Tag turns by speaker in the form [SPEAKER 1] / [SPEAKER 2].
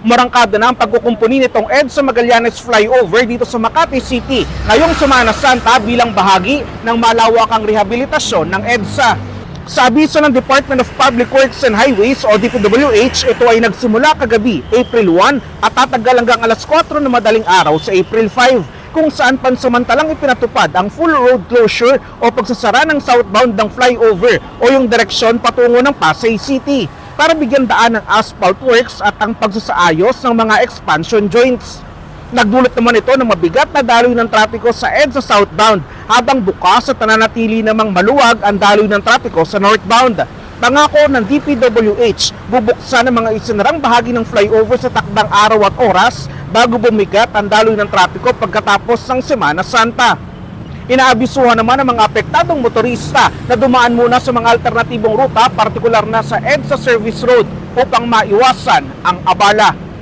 [SPEAKER 1] Morangkada na ang pagkukumpuni nitong EDSA Magallanes Flyover dito sa Makati City ngayong Semana Santa bilang bahagi ng malawakang rehabilitasyon ng EDSA. Sa abiso ng Department of Public Works and Highways o DPWH, ito ay nagsimula kagabi, April 1 at tatagal hanggang alas 4 na madaling araw sa April 5, kung saan pansamantalang ipinatupad ang full road closure o pagsasara ng southbound ng flyover o yung direksyon patungo ng Pasay City para bigyan daan ng asphalt works at ang pagsasaayos ng mga expansion joints. Nagdulot naman ito ng mabigat na daloy ng trapiko sa EDSA southbound habang bukas at nananatili namang maluwag ang daloy ng trapiko sa northbound. Pangako ng DPWH, bubuksan ang mga isinarang bahagi ng flyover sa takdang araw at oras bago bumigat ang daloy ng trapiko pagkatapos ng Semana Santa. Inaabisuhan naman ang mga apektadong motorista na dumaan muna sa mga alternatibong ruta, partikular na sa EDSA Service Road upang maiwasan ang abala.